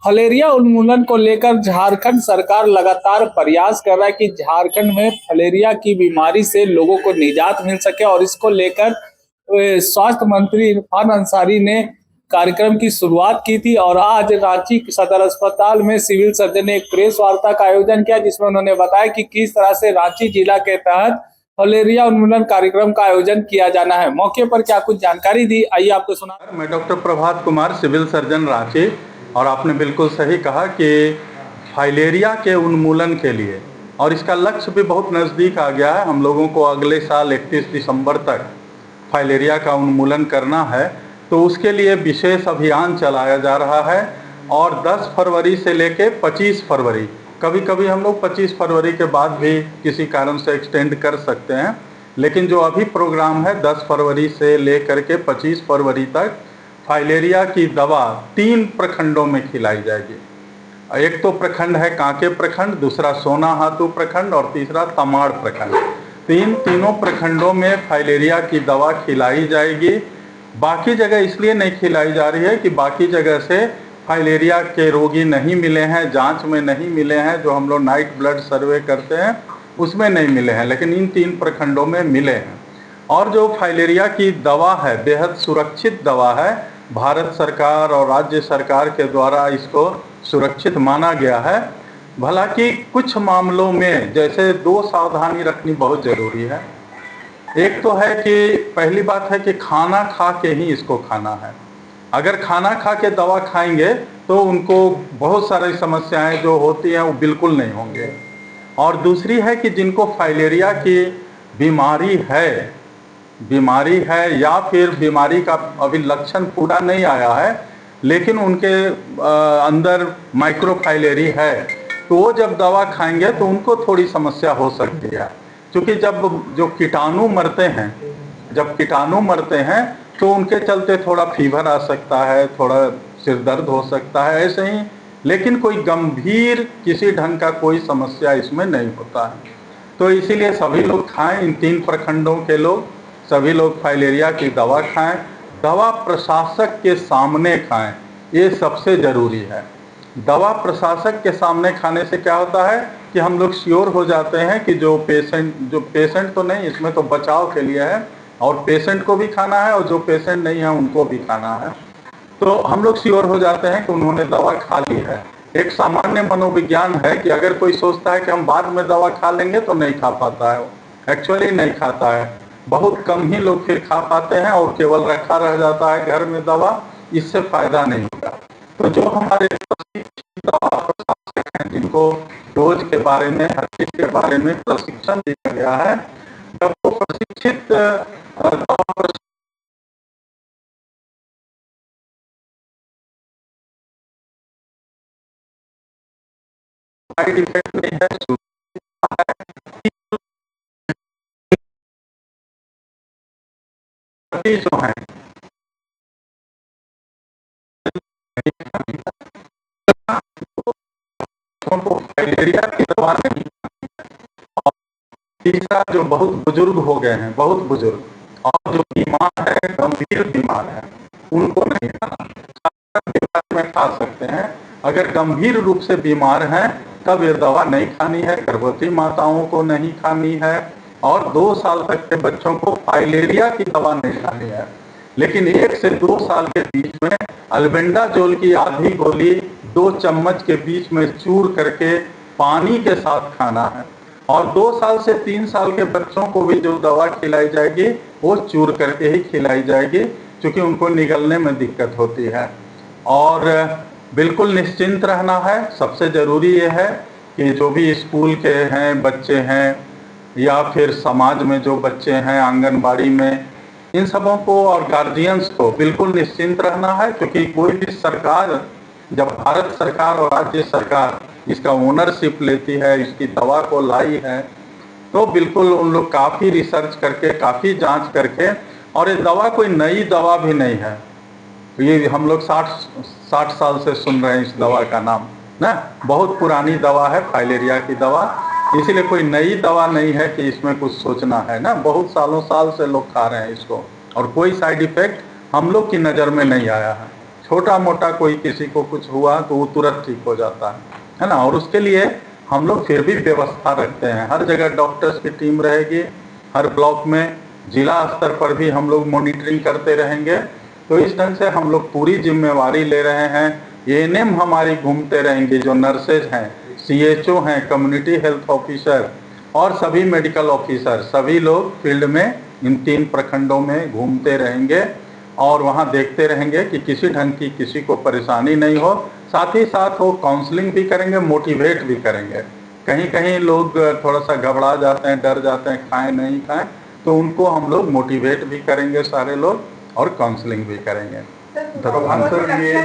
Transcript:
Filaria उन्मूलन को लेकर झारखंड सरकार लगातार प्रयास कर रहा है कि झारखंड में फलेरिया की बीमारी से लोगों को निजात मिल सके और इसको लेकर स्वास्थ्य मंत्री इरफान अंसारी ने कार्यक्रम की शुरुआत की थी और आज रांची सदर अस्पताल में सिविल सर्जन ने एक प्रेस वार्ता का आयोजन किया जिसमें उन्होंने बताया कि किस तरह से रांची जिला के तहत फलेरिया उन्मूलन कार्यक्रम का आयोजन किया जाना है। मौके पर क्या कुछ जानकारी दी, आइए आपको सुना। मैं doctor Prabhat Kumar, civil surgeon Ranchi. और आपने बिल्कुल सही कहा कि फाइलेरिया के उन्मूलन के लिए, और इसका लक्ष्य भी बहुत नज़दीक आ गया है, हम लोगों को अगले साल 31 दिसंबर तक फाइलेरिया का उन्मूलन करना है। तो उसके लिए विशेष अभियान चलाया जा रहा है और 10 फरवरी से लेके 25 फरवरी, कभी कभी हम लोग 25 फरवरी के बाद भी किसी कारण से एक्सटेंड कर सकते हैं, लेकिन जो अभी प्रोग्राम है 10 फरवरी से लेकर के 25 फरवरी तक फाइलेरिया की दवा 3 प्रखंडों में खिलाई जाएगी। एक तो प्रखंड है कांके प्रखंड, दूसरा सोनाहातू प्रखंड और तीसरा तमाड़ प्रखंड। तीनों प्रखंडों में फाइलेरिया की दवा खिलाई जाएगी। बाकी जगह इसलिए नहीं खिलाई जा रही है कि बाकी जगह से फाइलेरिया के रोगी नहीं मिले हैं, जांच में नहीं मिले हैं, जो हम लोग नाइट ब्लड सर्वे करते हैं उसमें नहीं मिले हैं, लेकिन इन 3 प्रखंडों में मिले हैं। और जो फाइलेरिया की दवा है बेहद सुरक्षित दवा है, भारत सरकार और राज्य सरकार के द्वारा इसको सुरक्षित माना गया है। भला कि कुछ मामलों में जैसे 2 सावधानी रखनी बहुत ज़रूरी है। एक तो है कि पहली बात है कि खाना खा के ही इसको खाना है। अगर खाना खा के दवा खाएंगे तो उनको बहुत सारी समस्याएं जो होती हैं वो बिल्कुल नहीं होंगे। और दूसरी है कि जिनको फाइलेरिया की बीमारी है या फिर बीमारी का अभी लक्षण पूरा नहीं आया है, लेकिन उनके अंदर माइक्रोफाइलेरी है, तो वो जब दवा खाएंगे तो उनको थोड़ी समस्या हो सकती है। क्योंकि जब जो कीटाणु मरते हैं तो उनके चलते थोड़ा फीवर आ सकता है, थोड़ा सिर दर्द हो सकता है, ऐसे ही, लेकिन कोई गंभीर किसी ढंग का कोई समस्या इसमें नहीं होता है। तो इसीलिए सभी लोग खाएं, इन 3 प्रखंडों के लोग सभी लोग फाइलेरिया की दवा खाएं, दवा प्रशासक के सामने खाएं, ये सबसे ज़रूरी है। दवा प्रशासक के सामने खाने से क्या होता है कि हम लोग श्योर हो जाते हैं कि जो पेशेंट तो नहीं, इसमें तो बचाव के लिए है, और पेशेंट को भी खाना है और जो पेशेंट नहीं है उनको भी खाना है, तो हम लोग श्योर हो जाते हैं कि उन्होंने दवा खा ली है। एक सामान्य मनोविज्ञान है कि अगर कोई सोचता है कि हम बाद में दवा खा लेंगे तो नहीं खा पाता है, एक्चुअली नहीं खाता है। बहुत कम ही लोग फिर खा पाते हैं और केवल रखा रह जाता है घर में दवा, इससे फायदा नहीं होगा। तो जो हमारे दवा प्रशासक हैं, जिनको डोज के बारे में, हर चीज के बारे में प्रशिक्षण दिया गया है, जब वो प्रशिक्षित दवा साइड इफेक्ट नहीं है, जो है फाइलेरिया की दवा नहीं। तीसरा, जो बहुत बुजुर्ग हो गए हैं, बहुत बुजुर्ग और जो बीमार है, गंभीर बीमार है, उनको नहीं खाना में खा सकते हैं। अगर गंभीर रूप से बीमार हैं तब ये दवा नहीं खानी है, गर्भवती माताओं को नहीं खानी है, और 2 साल तक के बच्चों को फाइलेरिया की दवा नहीं खानी है। लेकिन 1 से 2 साल के बीच में अल्बेंडाजोल की आधी गोली 2 चम्मच के बीच में चूर करके पानी के साथ खाना है। और 2 साल से 3 साल के बच्चों को भी जो दवा खिलाई जाएगी वो चूर करके ही खिलाई जाएगी, क्योंकि उनको निगलने में दिक्कत होती है। और बिल्कुल निश्चिंत रहना है। सबसे ज़रूरी ये है कि जो भी स्कूल के हैं बच्चे हैं या फिर समाज में जो बच्चे हैं आंगनबाड़ी में, इन सबों को और गार्जियंस को बिल्कुल निश्चिंत रहना है, क्योंकि कोई भी सरकार, जब भारत सरकार और राज्य सरकार इसका ओनरशिप लेती है, इसकी दवा को लाई है, तो बिल्कुल उन लोग काफ़ी रिसर्च करके, काफ़ी जांच करके, और ये दवा कोई नई दवा भी नहीं है। ये हम लोग 60 साल से सुन रहे हैं इस दवा का नाम ना, बहुत पुरानी दवा है फाइलेरिया की दवा, इसीलिए कोई नई दवा नहीं है कि इसमें कुछ सोचना है ना। बहुत सालों साल से लोग खा रहे हैं इसको और कोई साइड इफेक्ट हम लोग की नज़र में नहीं आया है। छोटा मोटा कोई किसी को कुछ हुआ तो वो तुरंत ठीक हो जाता है ना। और उसके लिए हम लोग फिर भी व्यवस्था रखते हैं, हर जगह डॉक्टर्स की टीम रहेगी, हर ब्लॉक में, जिला स्तर पर भी हम लोग मॉनिटरिंग करते रहेंगे। तो इस ढंग से हम लोग पूरी जिम्मेवारी ले रहे हैं। एएनएम हमारी घूमते रहेंगे, जो नर्सेज हैं, सीएचओ हैं, कम्युनिटी हेल्थ ऑफिसर और सभी मेडिकल ऑफिसर, सभी लोग फील्ड में इन 3 प्रखंडों में घूमते रहेंगे और वहाँ देखते रहेंगे कि किसी ढंग की किसी को परेशानी नहीं हो। साथ ही साथ वो काउंसलिंग भी करेंगे, मोटिवेट भी करेंगे। कहीं कहीं लोग थोड़ा सा घबरा जाते हैं, डर जाते हैं, खाएं नहीं खाएं, तो उनको हम लोग मोटिवेट भी करेंगे सारे लोग और काउंसलिंग भी करेंगे। सर, ये